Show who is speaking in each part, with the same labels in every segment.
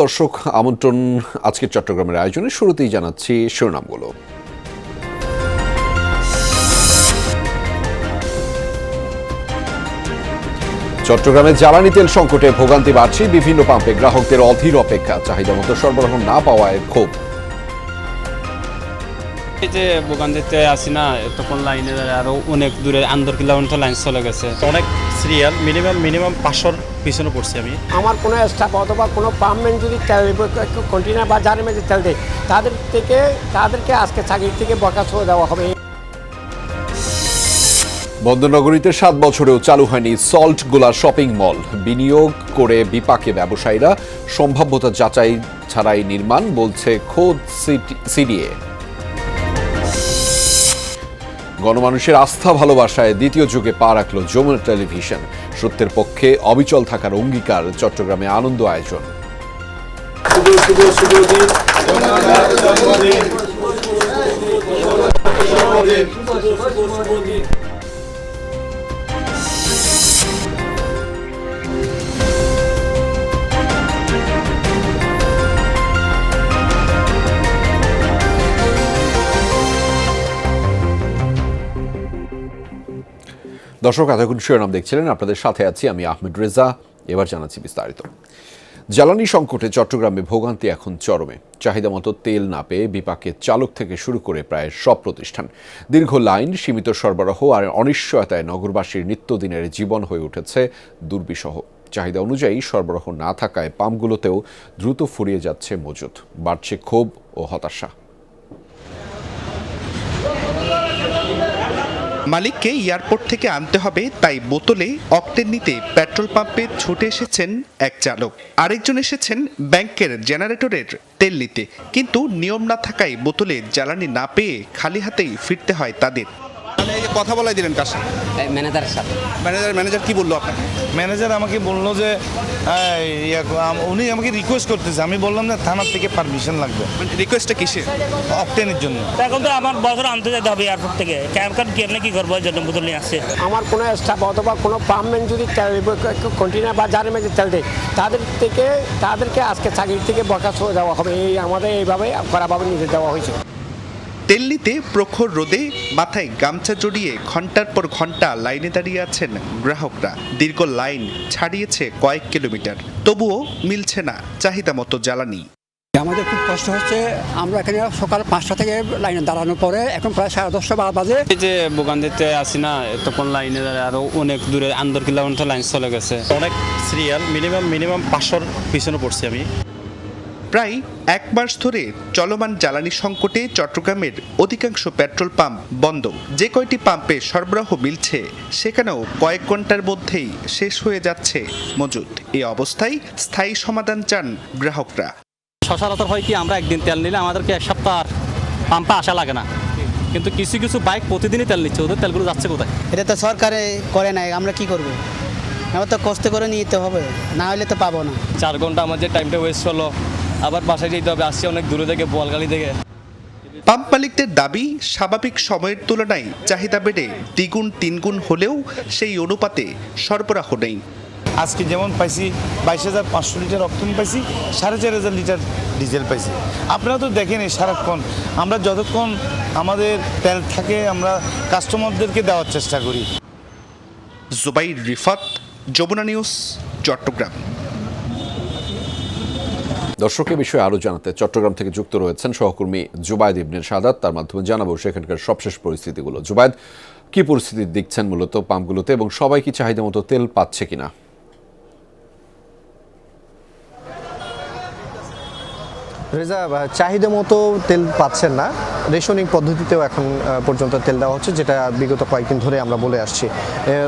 Speaker 1: দর্শক আমন্ত্রণ আজকের চট্টগ্রামের আয়োজনে শুরুতেই জানাচ্ছি শিরোনামগুলো। চট্টগ্রামে জ্বালানি তেল সংকটে ভোগান্তি বাড়ছে, বিভিন্ন পাম্পে গ্রাহকদের অধীর অপেক্ষা, চাহিদা মতো সরবরাহ না পাওয়ায় ক্ষোভ।
Speaker 2: এই যে ভোগান্তিতে আসি না, তখন লাইনে আরো অনেক দূরে 1.5 কিলোমিটার লাইন চলে গেছে।
Speaker 3: অনেক সিরিয়াল মিনিমাম 500 পিছনে পড়ছি আমি।
Speaker 4: আমার কোনো স্টাফ অথবা কোনো পাম্পম্যান যদি তেল কন্টেনার বা জারের মধ্যে তেল দেয়, তাদেরকে আজকে চাকরি থেকে বরখাস্ত দেওয়া হবে।
Speaker 1: বন্দরনগরীতে 7 বছরেও চালু হয়নি সল্ট গোলা শপিং মল, বিনিয়োগ করে বিপাকে ব্যবসায়ীরা, সম্ভাব্যতা যাচাই ছাড়াই নির্মাণ বলছে খোদ সিডিএ। গণমানুষের আস্থা ভালোবাসায় দ্বিতীয় যুগে পা রাখল যমুনা টেলিভিশন, সত্যের পক্ষে অবিচল থাকার অঙ্গীকার, চট্টগ্রামে আনন্দ আয়োজন। দর্শক এতক্ষণ শিরোনাম দেখছিলেন, আপনাদের সাথে আছি আমি আহমেদ রেজা। এবার জানাচ্ছি বিস্তারিত। জ্বালানি সংকটে চট্টগ্রামে ভোগান্তি এখন চরমে, চাহিদা মতো তেল না পেয়ে বিপাকে চালক থেকে শুরু করে প্রায় সব প্রতিষ্ঠান। দীর্ঘ লাইন, সীমিত সরবরাহ আর অনিশ্চয়তায় নগরবাসীর নিত্যদিনের জীবন হয়ে উঠেছে দুর্বিষহ। চাহিদা অনুযায়ী সরবরাহ না থাকায় পাম্পগুলোতেও দ্রুত ফুরিয়ে যাচ্ছে মজুত, বাড়ছে ক্ষোভ ও হতাশা।
Speaker 5: মালিককে এয়ারপোর্ট থেকে আনতে হবে, তাই বোতলে অক্টেন নিতে পেট্রোল পাম্পে ছুটে এসেছেন এক চালক, আরেকজন এসেছেন ব্যাংকের জেনারেটরের তেল নিতে। কিন্তু নিয়ম না থাকায় বোতলে জ্বালানি না পেয়ে খালি হাতেই ফিরতে হয় তাদের। কথা বলাই দিলেন কার সাথে?
Speaker 6: ম্যানেজারের সাথে।
Speaker 5: ম্যানেজার কি বললো আপনাকে?
Speaker 3: ম্যানেজার আমাকে বললো যে উনি আমাকে রিকোয়েস্ট করতেছে, আমি বললাম যে থানার থেকে পারমিশন লাগবে।
Speaker 5: রিকোয়েস্টটা কিসে?
Speaker 3: অক্টেনের জন্য।
Speaker 7: এখন তো আমার বছর আনতে যেতে হবে এয়ারপোর্ট থেকে, ক্যাম্পকার কেমনে কি করবো, জন্য বোতল নিয়ে আসছে।
Speaker 4: আমার কোনো স্টাফ অথবা কোনো পাম্পম্যান যদি তেল কন্টেনার বা জারের মধ্যে তেল দেয়, তাদেরকে আজকে চাকরি থেকে বরখাস্ত দেওয়া হবে। আমাদের এইভাবে কড়াভাবে নিতে দেওয়া হয়েছে।
Speaker 5: তেল নিতে প্রখর রোদে মাথায় গামছা জড়িয়ে ঘন্টার পর ঘন্টা লাইনে দাঁড়িয়ে আছেন গ্রাহকরা। দীর্ঘ লাইন ছাড়িয়েছে কয়েক কিলোমিটার, তবুও মিলছে না চাহিদা মতো জ্বালানি।
Speaker 6: আমাদের খুব কষ্ট হচ্ছে, আমরা এখানে সকাল 5টা থেকে লাইনে দাঁড়ানোর পরে এখন প্রায় 10:30 বাজে।
Speaker 2: এই যে ভোগান্তিতে আসি না, তখন লাইনে আরো অনেক দূরে 1.5 কিলোমিটার লাইন চলে গেছে।
Speaker 3: অনেক সিরিয়াল মিনিমাম 500 পিছনে পড়ছি আমি।
Speaker 5: প্রায় 1 মাস ধরে চলমান জ্বালানি সংকটে চট্টগ্রামের অধিকাংশ পেট্রোল পাম্প বন্ধ। যে কয়টি পাম্পে সরবরাহ মিলছে, সেখানেও কয়েক ঘন্টার মধ্যেই শেষ হয়ে যাচ্ছে মজুত। এই অবস্থায় স্থায়ী সমাধান চান গ্রাহকরা।
Speaker 8: সচরাচর হয় কি, আমরা একদিন তেল নিলে আমাদেরকে 1 সপ্তাহ আর পাম্পে আসা লাগে না, কিন্তু কিছু বাইক প্রতিদিনই তেল নিচ্ছে, ওদের তেলগুলো যাচ্ছে কোথায়?
Speaker 9: এটা তো সরকারে করে নাই, আমরা কি করব? আমরা তো কষ্ট করে নিতে হবে, না হলে তো পাবো না।
Speaker 8: 4 ঘন্টা আমাদের টাইমটা ওয়েস্ট হলো, আবার বাসায় যেতে হবে, আসছে অনেক দূরে থেকে, বোয়ালগালি থেকে।
Speaker 5: পাম্প মালিকদের দাবি, স্বাভাবিক সময়ের তুলনায় চাহিদা বেড়ে 2-3 গুণ হলেও সেই অনুপাতে সরবরাহ নেই।
Speaker 3: আজকে যেমন পাইছি 22,500 লিটার অক্টেন পাইছি, 4,500 লিটার ডিজেল পাইছি। আপনারা তো দেখেন সারাক্ষণ আমরা যতক্ষণ আমাদের তেল থাকে আমরা কাস্টমারদেরকে দেওয়ার চেষ্টা করি।
Speaker 5: জুবাইর রিফাত, যমুনা নিউজ, চট্টগ্রাম।
Speaker 1: দর্শকের বিষয়ে আরও জানাতে চট্টগ্রাম থেকে যুক্ত রয়েছেন সহকর্মী জুবায়েদ ইবনে সাদাত। তার মাধ্যমে জানাবো সেখানকার সবশেষ পরিস্থিতিগুলো। জুবায়েদ, কি পরিস্থিতি দেখছেন মূলত পাম্পগুলোতে, এবং সবাই কি চাহিদা মতো তেল পাচ্ছে কিনা?
Speaker 10: রেজা, চাহিদা মতো তেল পাচ্ছেন না। রেশনিং পদ্ধতিতেও এখন পর্যন্ত তেল দেওয়া হচ্ছে, যেটা বিগত কয়েকদিন ধরে আমরা বলে আসছি।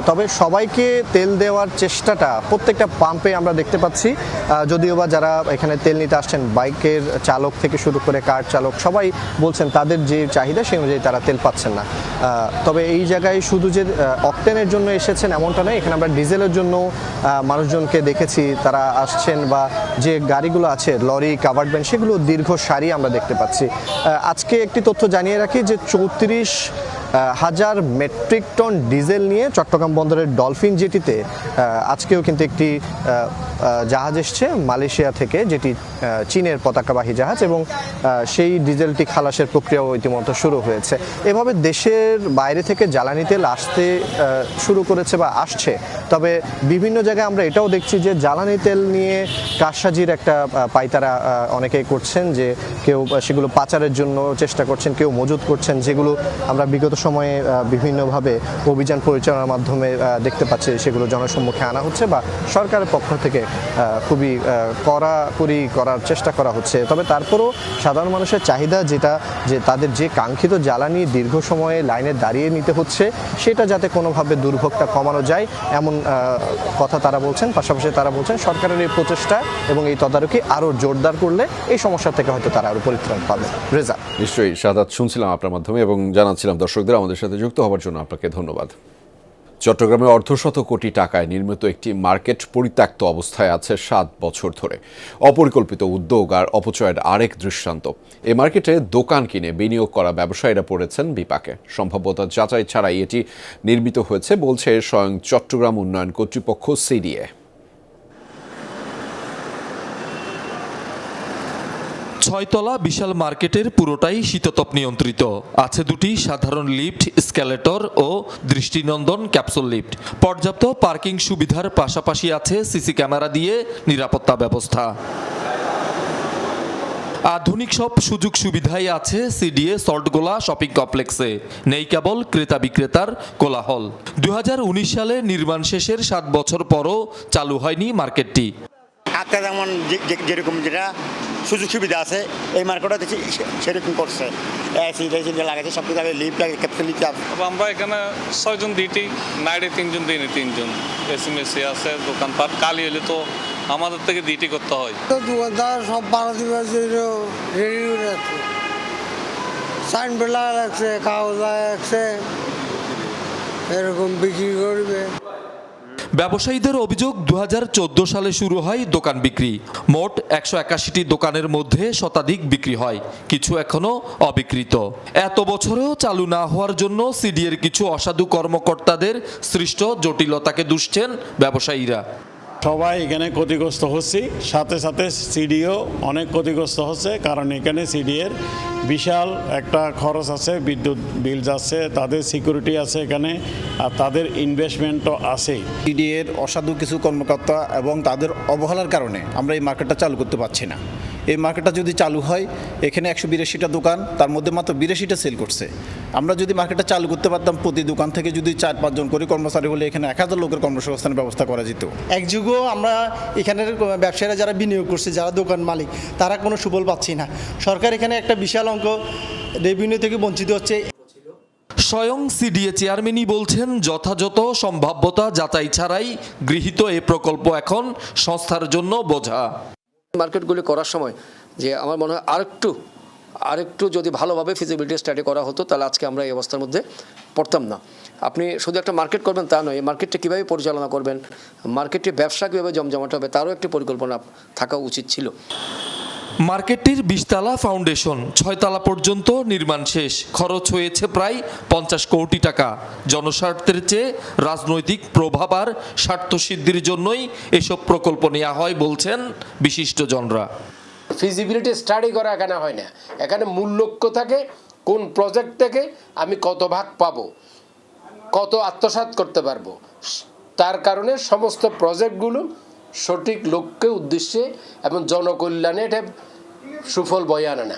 Speaker 10: তবে সবাইকে তেল দেওয়ার চেষ্টাটা প্রত্যেকটা পাম্পে আমরা দেখতে পাচ্ছি, যদিও বা যারা এখানে তেল নিতে আসছেন, বাইকের চালক থেকে শুরু করে কার চালক, সবাই বলছেন তাদের যে চাহিদা সেই অনুযায়ী তারা তেল পাচ্ছেন না। তবে এই জায়গায় শুধু যে অক্টেনের জন্য এসেছেন এমনটা নয়, এখানে আমরা ডিজেলের জন্য মানুষজনকে দেখেছি, তারা আসছেন, বা যে গাড়িগুলো আছে লরি, কাভার্ড ভ্যান, সেগুলো দীর্ঘ সারি আমরা দেখতে পাচ্ছি। আজকে একটি তথ্য জানিয়ে রাখি যে 34,000 মেট্রিক টন ডিজেল নিয়ে চট্টগ্রাম বন্দরের ডলফিন জেটিতে আজকেও কিন্তু একটি জাহাজ এসছে মালয়েশিয়া থেকে, যেটি চীনের পতাকাবাহী জাহাজ, এবং সেই ডিজেলটি খালাসের প্রক্রিয়াও ইতিমধ্যে শুরু হয়েছে। এভাবে দেশের বাইরে থেকে জ্বালানি তেল আসতে শুরু করেছে বা আসছে। তবে বিভিন্ন জায়গায় আমরা এটাও দেখছি যে জ্বালানি তেল নিয়ে কারসাজির একটা পায়তারা অনেকেই করছেন, যে কেউ সেগুলো পাচারের জন্য চেষ্টা করছেন, কেউ মজুত করছেন, যেগুলো আমরা বিগত সময়ে বিভিন্নভাবে অভিযান পরিচালনার মাধ্যমে দেখতে পাচ্ছি সেগুলো জনসম্মুখে আনা হচ্ছে বা সরকারের পক্ষ থেকে খুবই কড়াকড়ি করার চেষ্টা করা হচ্ছে। তবে তারপরও সাধারণ মানুষের চাহিদা যেটা, যে তাদের যে কাঙ্ক্ষিত জ্বালানি দীর্ঘ সময়ে লাইনে দাঁড়িয়ে নিতে হচ্ছে, সেটা যাতে কোনোভাবে দুর্ভোগটা কমানো যায় এমন কথা তারা বলছেন। পাশাপাশি তারা বলছেন সরকারের এই প্রচেষ্টা এবং এই তদারকি আরও জোরদার করলে এই সমস্যা থেকে হয়তো তারা আরও পরিত্রাণ পাবে। রেজা,
Speaker 1: নিশ্চয়ই শাহাদাত শুনছিলাম আপনার মাধ্যমে এবং জানাচ্ছিলাম দর্শকদের আমাদের সাথে যুক্ত হওয়ার জন্য আপনাকে ধন্যবাদ। চট্টগ্রামে অর্ধশত কোটি টাকায় নির্মিত একটি মার্কেট পরিত্যক্ত অবস্থায় আছে 7 বছর ধরে। অপরিকল্পিত উদ্যোগ আর অপচয়ের আরেক দৃষ্টান্ত। এই মার্কেটে দোকান কিনে বিনিয়োগ করা ব্যবসায়ীরা পড়েছেন বিপাকে। সম্ভাব্যতা যাচাই ছাড়াই এটি নির্মিত হয়েছে বলছে স্বয়ং চট্টগ্রাম উন্নয়ন কর্তৃপক্ষ সিডিএ।
Speaker 11: 6তলা বিশাল মার্কেটের পুরোটাই শীততাপ নিয়ন্ত্রিত। আছে 2টি সাধারণ লিফট, স্ক্যালেটর ও দৃষ্টিনন্দন ক্যাপসুল লিফট। পর্যাপ্ত পার্কিং সুবিধার পাশাপাশি আছে সিসি ক্যামেরা দিয়ে নিরাপত্তা ব্যবস্থা। আধুনিক সব সুযোগ সুবিধাই আছে সিডিএ সল্টগোলা শপিং কমপ্লেক্সে। নেই কেবল ক্রেতা বিক্রেতার কোলাহল। 2019 সালে নির্মাণ শেষের 7 বছর পরও চালু হয়নি মার্কেটটি।
Speaker 12: একটা যেমন যেরকম যেটা সুযোগ সুবিধা আছে এই মার্কেটটা দেখছি সেরকম করছে। এসি লাগাইছে, সব কিছু লিফট লাগে, ক্যাপসুল লিফট।
Speaker 13: আমরা এখানে 6 জন ডিউটি, নাইটে 3 জন, দিনে 3 জন। এসি মেসি আছে, দোকানপাট। কালি হলে তো আমাদের থেকে ডিউটি করতে হয়।
Speaker 14: দোকানদার সব 12 দিবস রেডি রাখছে, সাইনবোর্ড লাগা রাখছে, কাগজ লাগা রাখছে, এরকম বিক্রি করবে।
Speaker 11: ব্যবসায়ীদের অভিযোগ 2014 সালে শুরু হয় দোকান বিক্রি। মোট 181টি দোকানের মধ্যে শতাধিক বিক্রি হয়, কিছু এখনো অবিকৃত। এত বছরেও চালু না হওয়ার জন্য সিডিএর কিছু অসাধু কর্মকর্তাদের সৃষ্ট জটিলতাকে দুষছেন ব্যবসায়ীরা।
Speaker 15: সবাই এখানে ক্ষতিগ্রস্ত হচ্ছে, সাথে সাথে সিডিও অনেক ক্ষতিগ্রস্ত হচ্ছে, কারণ এখানে সিডিএর বিশাল একটা খরচ আছে, বিদ্যুৎ বিল যাচ্ছে, তাদের সিকিউরিটি আছে এখানে, আর তাদের ইনভেস্টমেন্টও আছে।
Speaker 16: সিডিএর অসাধু কিছু কর্মকর্তা এবং তাদের অবহেলার কারণে আমরা এই মার্কেটটা চালু করতে পারছি না। এই মার্কেটটা যদি চালু হয়, এখানে 182টা দোকান, তার মধ্যে মাত্র 82টা সেল করছে। আমরা যদি মার্কেটটা চালু করতে পারতাম, প্রতি দোকান থেকে যদি 4-5 জন করে কর্মচারী হলে এখানে 1000 লোকের কর্মসংস্থানের ব্যবস্থা করা যেত।
Speaker 9: এক যুগও আমরা এখানের ব্যবসায়ীরা যারা বিনিয়োগ করছে, যারা দোকান মালিক, তারা কোনো সুফল পাচ্ছি না। সরকার এখানে একটা বিশাল অঙ্ক রেভিনিউ থেকে বঞ্চিত হচ্ছে।
Speaker 11: স্বয়ং সিডিএ চেয়ারম্যানই বলছেন যথাযথ সম্ভাব্যতা যাচাই ছাড়াই গৃহীত এই প্রকল্প এখন সংস্থার জন্য বোঝা।
Speaker 17: মার্কেটগুলি করার সময় যে আমার মনে হয় আরেকটু যদি ভালোভাবে ফিজিবিলিটি স্টাডি করা হতো, তাহলে আজকে আমরা এই অবস্থার মধ্যে পড়তাম না। আপনি শুধু একটা মার্কেট করবেন তা নয়, এই মার্কেটটা কীভাবে পরিচালনা করবেন, মার্কেটে ব্যবসা কীভাবে জমজমাট হবে, তারও একটি পরিকল্পনা থাকা উচিত ছিল।
Speaker 11: মার্কেটটির 20 তলা ফাউন্ডেশন, 6 তলা পর্যন্ত নির্মাণ শেষ। খরচ হয়েছে প্রায় 50 কোটি টাকা। জনস্বার্থের চেয়ে রাজনৈতিক প্রভাব আর স্বার্থসিদ্ধির জন্যই এসব প্রকল্প নেওয়া হয় বলছেন বিশিষ্টজনরা।
Speaker 4: ফিজিবিলিটি স্টাডি করা এখানে হয় না, এখানে মূল লক্ষ্য থাকে কোন প্রজেক্ট থেকে আমি কত ভাগ পাবো, কত আত্মসাৎ করতে পারবো। তার কারণে সমস্ত প্রজেক্টগুলো সঠিক লক্ষ্যে, উদ্দেশ্যে এবং জনকল্যাণে এটা সুফল বয়ে আনে না।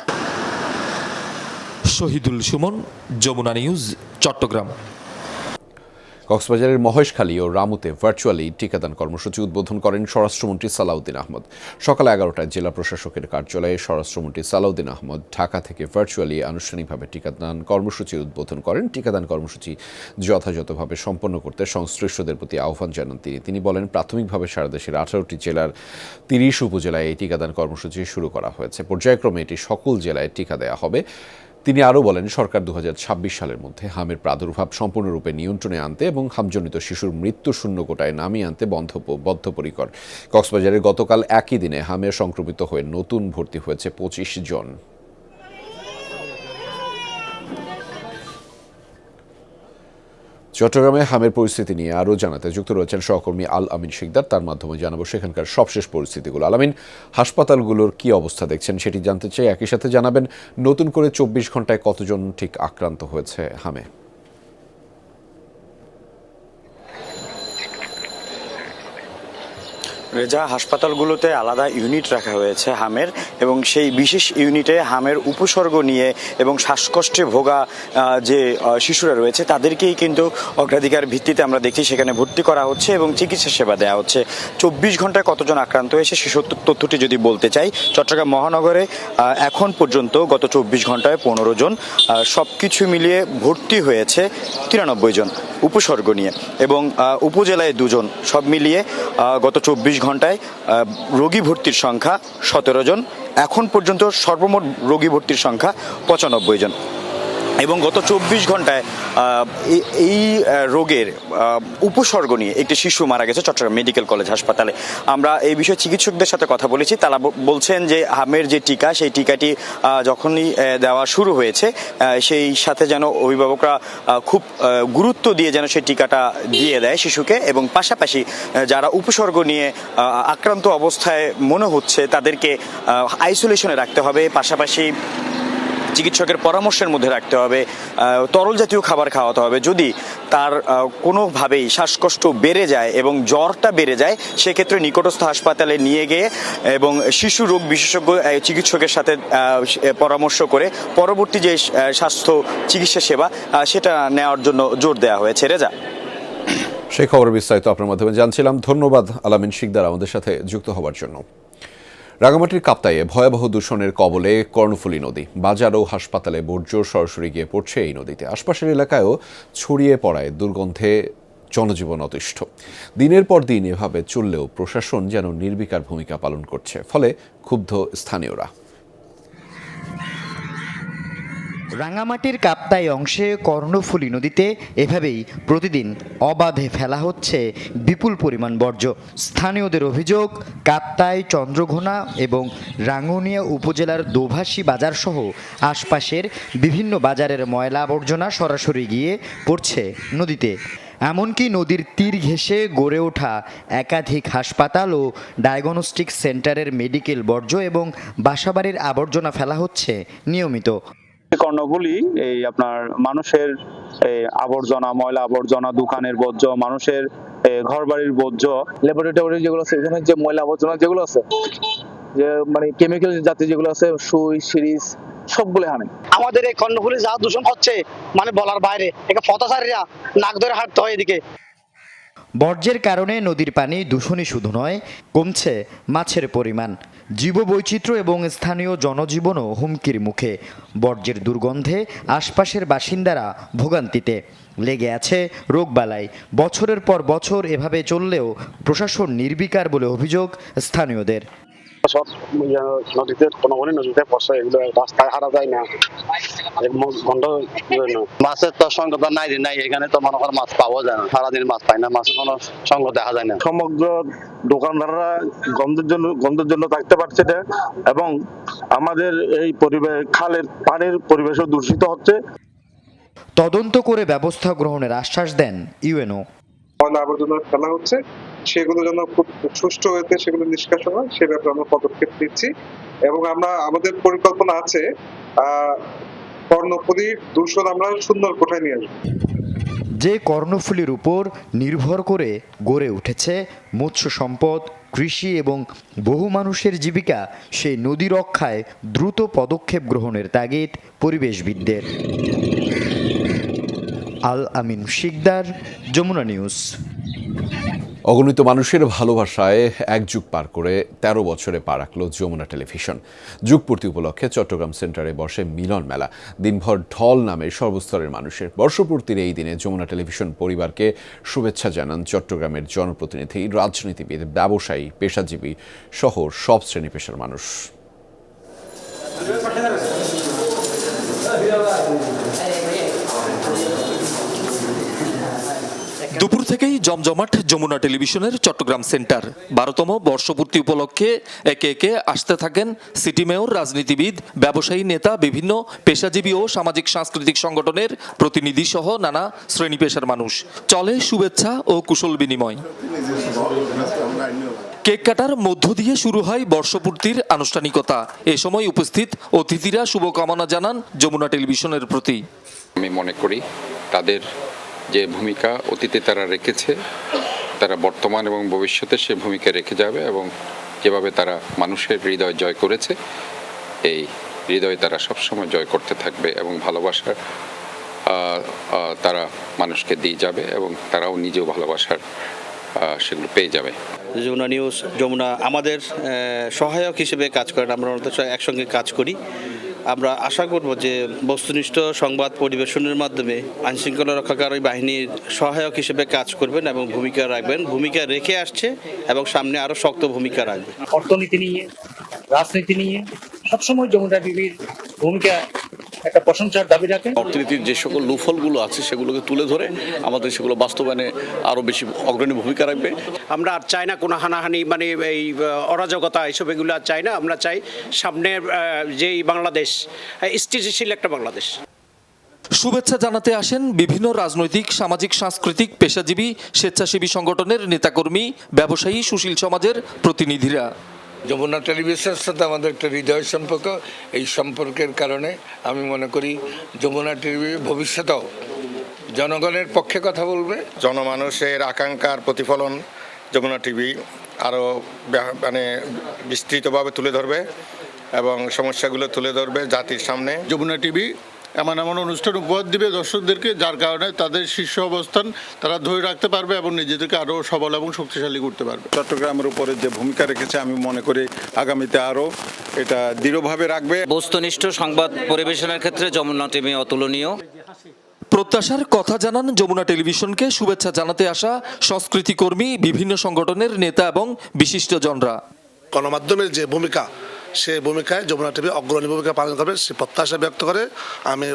Speaker 11: শহীদুল সুমন, যমুনা নিউজ, চট্টগ্রাম।
Speaker 1: কক্সবাজারের মহেশখালী ও রামুতে ভার্চুয়ালি টিকাদান কর্মসূচি উদ্বোধন করেন স্বরাষ্ট্রমন্ত্রী সালাউদ্দিন আহমদ। সকাল 11টায় জেলা প্রশাসকের কার্যালয়ে স্বরাষ্ট্রমন্ত্রী সালাউদ্দিন আহমদ ঢাকা থেকে ভার্চুয়ালি আনুষ্ঠানিকভাবে টিকাদান কর্মসূচি উদ্বোধন করেন। টিকাদান কর্মসূচি যথাযথভাবে সম্পন্ন করতে সংশ্লিষ্টদের প্রতি আহ্বান জানান তিনি বলেন, প্রাথমিকভাবে সারা দেশের 18টি জেলার 30 উপজেলায় এই টিকাদান কর্মসূচি শুরু করা হয়েছে। পর্যায়ক্রমে এটি সকল জেলায় টিকা দেওয়া হবে। তিনি আরও বলেন, সরকার 2026 সালের মধ্যে হামের প্রাদুর্ভাব সম্পূর্ণরূপে নিয়ন্ত্রণে আনতে এবং হামজনিত শিশুর মৃত্যু শূন্য কোটায় নামিয়ে আনতে বদ্ধপরিকর। কক্সবাজারে গতকাল একই দিনে হামে সংক্রমিত হয়ে নতুন ভর্তি হয়েছে 25 জন। চট্টগ্রামে হামের পরিস্থিতি নিয়ে আরও জানাতে যুক্ত রয়েছেন সহকর্মী আল আমিন শিকদার। তার মাধ্যমে জানাবো সেখানকার সবশেষ পরিস্থিতিগুলো। আল আমিন, হাসপাতালগুলোর কি অবস্থা দেখছেন সেটি জানতে চাই। একই সাথে জানাবেন নতুন করে 24 ঘন্টায় কতজন ঠিক আক্রান্ত হয়েছে হামে।
Speaker 18: রেজা, হাসপাতালগুলোতে আলাদা ইউনিট রাখা হয়েছে হামের, এবং সেই বিশেষ ইউনিটে হামের উপসর্গ নিয়ে এবং শ্বাসকষ্টে ভোগা যে শিশুরা রয়েছে তাদেরকেই কিন্তু অগ্রাধিকার ভিত্তিতে আমরা দেখছি সেখানে ভর্তি করা হচ্ছে এবং চিকিৎসা সেবা দেওয়া হচ্ছে। 24 ঘন্টায় কতজন আক্রান্ত হয়েছে সে তথ্যটি যদি বলতে চাই, চট্টগ্রাম মহানগরে এখন পর্যন্ত গত 24 ঘন্টায় 15 জন, সব কিছু মিলিয়ে ভর্তি হয়েছে 93 জন উপসর্গ নিয়ে, এবং উপজেলায় 2 জন, সব মিলিয়ে গত 24 ঘন্টায় রোগী ভর্তির সংখ্যা 17 জন। এখন পর্যন্ত সর্বমোট রোগী ভর্তির সংখ্যা 95 জন, এবং গত 24 ঘন্টায় এই রোগের উপসর্গ নিয়ে একটি শিশু মারা গেছে চট্টগ্রাম মেডিকেল কলেজ হাসপাতালে। আমরা এই বিষয়ে চিকিৎসকদের সাথে কথা বলেছি, তারা বলছেন যে হামের যে টিকা, সেই টিকাটি যখনই দেওয়া শুরু হয়েছে সেই সাথে যেন অভিভাবকরা খুব গুরুত্ব দিয়ে যেন সেই টিকাটা দিয়ে দেয় শিশুকে, এবং পাশাপাশি যারা উপসর্গ নিয়ে আক্রান্ত অবস্থায় মনে হচ্ছে তাদেরকে আইসোলেশনে রাখতে হবে, পাশাপাশি চিকিৎসকের পরামর্শের মধ্যে রাখতে হবে, তরল জাতীয় খাবার খাওয়াতে হবে। যদি তার কোনোভাবেই শ্বাসকষ্ট বেড়ে যায় এবং জ্বরটা বেড়ে যায়, সেক্ষেত্রে নিকটস্থ হাসপাতালে নিয়ে গিয়ে এবং শিশু রোগ বিশেষজ্ঞ চিকিৎসকের সাথে পরামর্শ করে পরবর্তী যে স্বাস্থ্য চিকিৎসা সেবা সেটা নেওয়ার জন্য জোর দেওয়া হয়েছে। রেজা,
Speaker 1: সেই খবরের বিস্তারিত আপনার মাধ্যমে জানছিলাম। ধন্যবাদ আলামিন শিকদার আমাদের সাথে যুক্ত হওয়ার জন্য। রাঙামাটির কাপ্তাইয়ে ভয়াবহ দূষণের কবলে কর্ণফুলী নদী। বাজার ও হাসপাতালে বর্জ্য সরাসরি গিয়ে পড়ছে এই নদীতে। আশপাশের এলাকায়ও ছড়িয়ে পড়ায় দুর্গন্ধে জনজীবন অতিষ্ঠ। দিনের পর দিন এভাবে চললেও প্রশাসন যেন নির্বিকার ভূমিকা পালন করছে, ফলে ক্ষুব্ধ স্থানীয়রা।
Speaker 19: রাঙামাটির কাপ্তাই অংশে কর্ণফুলী নদীতে এভাবেই প্রতিদিন অবাধে ফেলা হচ্ছে বিপুল পরিমাণ বর্জ্য। স্থানীয়দের অভিযোগ, কাপ্তাই, চন্দ্রঘোনা এবং রাঙ্গুনিয়া উপজেলার দোভাষী বাজার সহ আশপাশের বিভিন্ন বাজারের ময়লা আবর্জনা সরাসরি গিয়ে পড়ছে নদীতে। এমনকি নদীর তীর ঘেঁষে গড়ে ওঠা একাধিক হাসপাতাল ও ডায়াগনস্টিক সেন্টারের মেডিকেল বর্জ্য এবং বাসাবাড়ির আবর্জনা ফেলা হচ্ছে নিয়মিত।
Speaker 20: কর্ণফুলী এই আপনার মানুষের আবর্জনা, ময়লা আবর্জনা, দোকানের বর্জ্য, মানুষের ঘরবাড়ির বর্জ্য, ল্যাবরেটরি যেগুলো আছে, এখানে যে ময়লা আবর্জনা যেগুলো আছে, যে মানে কেমিক্যাল জাতীয় যেগুলো আছে, সুই, সিরিজ, সবগুলো এখানে।
Speaker 9: আমাদের এই কর্ণফুলী যা দূষণ হচ্ছে মানে বলার বাইরে, একে পথচারীরা নাক ধরে হাঁটতে হয় এদিকে।
Speaker 19: বর্জ্যের কারণে নদীর পানি দূষণই শুধু নয়, কমছে মাছের পরিমাণ, জীববৈচিত্র্য এবং স্থানীয় জনজীবনও হুমকির মুখে। বর্জ্যের দুর্গন্ধে আশপাশের বাসিন্দারা ভোগান্তিতে। লেগে আছে রোগবালাই। বছরের পর বছর এভাবে চললেও প্রশাসন নির্বিকার বলে অভিযোগ স্থানীয়দের।
Speaker 21: সব নদীতে নদীতে পড়ছে, এগুলো রাস্তায় হারা যায় না, গন্ধ। মাছের তো সঙ্গ তো নাই, এখানে তো মনে করেন মাছ পাওয়া যায় না, সারাদিন মাছ পাই না, মাছের কোনো সঙ্গ দেখা যায় না।
Speaker 22: সমগ্র দোকানদাররা গন্ধের জন্য থাকতে পারছে না, এবং আমাদের এই পরিবেশ, খালের পানির পরিবেশও দূষিত হচ্ছে।
Speaker 19: তদন্ত করে ব্যবস্থা গ্রহণের আশ্বাস দেন ইউএনও।
Speaker 23: ময়লা আবর্জনা ফেলা হচ্ছে, সেগুলো যেন খুব সুষ্ঠু হয়েছে সেগুলো নিষ্কাশন হয়, সে ব্যাপারে আমরা পদক্ষেপ নিচ্ছি, এবং আমাদের পরিকল্পনা আছে কর্ণফুলীর দূষণ আমরা সুন্দর কোঠায় নিয়ে আসবো।
Speaker 19: যে কর্ণফুলীর উপর নির্ভর করে গড়ে উঠেছে মৎস্য সম্পদ, কৃষি এবং বহু মানুষের জীবিকা, সেই নদী রক্ষায় দ্রুত পদক্ষেপ গ্রহণের তাগিদ পরিবেশবিদদের। আল আমিন শিকদার, যমুনা নিউজ।
Speaker 1: অগণিত মানুষের ভালোবাসায় এক যুগ পার করে 13 বছরে পা রাখল যমুনা টেলিভিশন। যুগপূর্তি উপলক্ষে চট্টগ্রাম সেন্টারে বসে মিলন মেলা। দিনভর ঢল নামে সর্বস্তরের মানুষের। বর্ষপূর্তির এই দিনে যমুনা টেলিভিশন পরিবারকে শুভেচ্ছা জানান চট্টগ্রামের জনপ্রতিনিধি, রাজনীতিবিদ, ব্যবসায়ী, পেশাজীবী সহ সব শ্রেণী পেশার মানুষ।
Speaker 11: দুপুর থেকেই জমজমাট যমুনা টেলিভিশনের চট্টগ্রাম সেন্টার। 12তম বর্ষপূর্তি উপলক্ষে একে একে আসতে থাকেন সিটি মেয়র, রাজনীতিবিদ, ব্যবসায়ী, নেতা, বিভিন্ন পেশাজীবী ও সামাজিক সাংস্কৃতিক সংগঠনের প্রতিনিধি সহ নানা শ্রেণী পেশার মানুষ। চলে শুভেচ্ছা ও কুশল বিনিময়। কেক কাটার মধ্য দিয়ে শুরু হয় বর্ষপূর্তির আনুষ্ঠানিকতা। এ সময় উপস্থিত অতিথিরা শুভকামনা জানান যমুনা টেলিভিশনের প্রতি।
Speaker 2: আমি মনে করি তাদের যে ভূমিকা অতীতে তারা রেখেছে, তারা বর্তমান এবং ভবিষ্যতে সে ভূমিকা রেখে যাবে, এবং যেভাবে তারা মানুষের হৃদয় জয় করেছে, এই হৃদয় তারা সবসময় জয় করতে থাকবে এবং ভালোবাসার তারা মানুষকে দিয়ে যাবে এবং তারাও নিজেও ভালোবাসার সেগুলো পেয়ে যাবে।
Speaker 6: যমুনা নিউজ, যমুনা আমাদের সহায়ক হিসেবে কাজ করেন, আমরা একসঙ্গে কাজ করি। আমরা আশা করব যে বস্তুনিষ্ঠ সংবাদ পরিবেশনের মাধ্যমে আইনশৃঙ্খলা রক্ষাকারী বাহিনীর সহায়ক হিসেবে কাজ করবেন এবং ভূমিকা রাখবেন, ভূমিকা রেখে আসছে এবং সামনে আরও শক্ত ভূমিকা রাখবে।
Speaker 7: অর্থনীতি নিয়ে, রাজনীতি নিয়ে সবসময় যমুনা টিভির ভূমিকা একটা প্রশংসার দাবি রাখে।
Speaker 24: অর্থনীতির যে সকল লুফলগুলো আছে সেগুলোকে তুলে ধরে আমাদের সেগুলো বাস্তবায়নে আরও বেশি অগ্রণী ভূমিকা রাখবে।
Speaker 25: আমরা আর চাই না কোনো হানাহানি, মানে এই অরাজকতা এইসব এগুলো আর চাই না। আমরা চাই সামনের যেই বাংলাদেশ, স্থিতিশীল একটা বাংলাদেশ।
Speaker 11: শুভেচ্ছা জানাতে আসেন বিভিন্ন রাজনৈতিক, সামাজিক, সাংস্কৃতিক, পেশাজীবী, স্বেচ্ছাসেবী সংগঠনের নেতাকর্মী, ব্যবসায়ী, সুশীল সমাজের প্রতিনিধিরা।
Speaker 26: যমুনা টেলিভিশনের সাথে আমাদের একটা হৃদয় সম্পর্ক। এই সম্পর্কের কারণে আমি মনে করি যমুনা টিভি ভবিষ্যতেও জনগণের পক্ষে কথা বলবে।
Speaker 27: জনমানুষের আকাঙ্ক্ষার প্রতিফলন যমুনা টিভি আরও মানে বিস্তৃতভাবে তুলে ধরবে এবং সমস্যাগুলো তুলে ধরবে জাতির সামনে।
Speaker 28: যমুনা টিভি এমন অনুষ্ঠান উপহার দিবে দর্শকদেরকে, যার কারণে তাদের শীর্ষ অবস্থান তারা ধরে রাখতে পারবে এবং নিজেদেরকে আরও সবল এবং শক্তিশালী করতে পারবে।
Speaker 29: চট্টগ্রামের উপরে যে ভূমিকা রেখেছে আমি মনে করি আগামীতে আরও এটা দৃঢ়ভাবে রাখবে।
Speaker 30: বস্তুনিষ্ঠ সংবাদ পরিবেশনের ক্ষেত্রে যমুনা টিভি অতুলনীয়।
Speaker 11: প্রত্যাশার কথা জানান যমুনা টেলিভিশনকে শুভেচ্ছা জানাতে আসা সংস্কৃতিকর্মী, বিভিন্ন সংগঠনের নেতা এবং বিশিষ্টজনরা।
Speaker 31: গণমাধ্যমের যে ভূমিকা, সেই ভূমিকায় যমুনা টিভি অগ্রণী ভূমিকা পালন করবে সে প্রত্যাশা ব্যক্ত করে আমি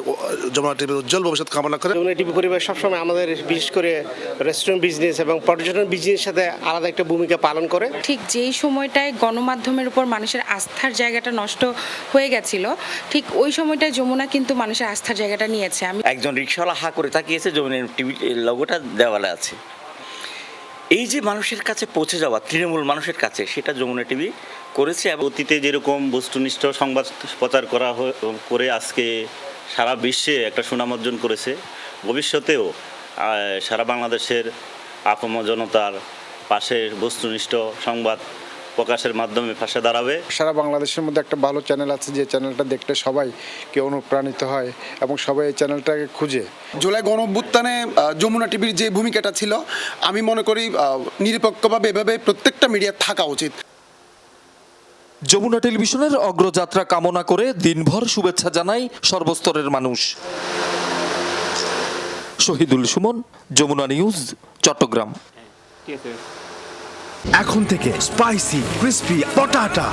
Speaker 31: যমুনা টিভির উজ্জ্বল ভবিষ্যৎ কামনা করে।
Speaker 25: যমুনা টিভি পরিবার সবসময় আমাদের বিশেষ করে রেস্টুরেন্ট বিজনেস এবং পর্যটন বিজনেসের সাথে আলাদা একটা ভূমিকা পালন করে।
Speaker 32: ঠিক যেই সময়টায় গণমাধ্যমের উপর মানুষের আস্থার জায়গাটা নষ্ট হয়ে গেছিল, ঠিক ওই সময়টায় যমুনা কিন্তু মানুষের আস্থার জায়গাটা নিয়েছে। আমি
Speaker 30: একজন রিকশাওয়ালা হা করে তাকিয়েছে, যমুনা টিভি লোগোটা দেওয়ালে আছে। এই যে মানুষের কাছে পৌঁছে যাওয়া, তৃণমূল মানুষের কাছে, সেটা যমুনা টিভি করেছে। অতীতে যেরকম বস্তুনিষ্ঠ সংবাদ প্রচার করে আজকে সারা বিশ্বে একটা সুনাম অর্জন করেছে, ভবিষ্যতেও সারা বাংলাদেশের আপামর জনতার পাশে বস্তুনিষ্ঠ সংবাদ প্রকাশের মাধ্যমে পাশে দাঁড়াবে।
Speaker 29: সারা বাংলাদেশের মধ্যে একটা ভালো চ্যানেল আছে, যে চ্যানেলটা দেখলে সবাই কেউ অনুপ্রাণিত হয় এবং সবাই এই চ্যানেলটাকে খুঁজে।
Speaker 33: জুলাই গণঅভ্যুত্থানে যমুনা টিভির যে ভূমিকাটা ছিল, আমি মনে করি নিরপেক্ষভাবে এভাবে প্রত্যেকটা মিডিয়া থাকা উচিত।
Speaker 11: যমুনা টেলিভিশনের অগ্রযাত্রা কামনা করে দিনভর শুভেচ্ছা জানাই সর্বস্তরের মানুষ। শহীদুল সুমন, যমুনা নিউজ, চট্টগ্রাম।
Speaker 34: এখন থেকে স্পাইসি ক্রিস্পি পটাটা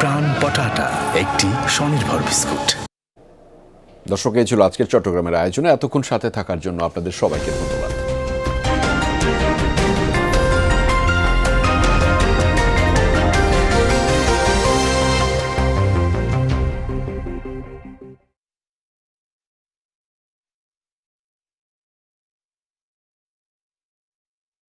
Speaker 34: প্রাণ পটাটা একটি স্বনির্ভর বিস্কুট।
Speaker 1: দর্শক, এই ছিল আজকের চট্টগ্রামের আয়োজনে। এতক্ষণ সাথে থাকার জন্য আপনাদের সবাইকে ধন্যবাদ।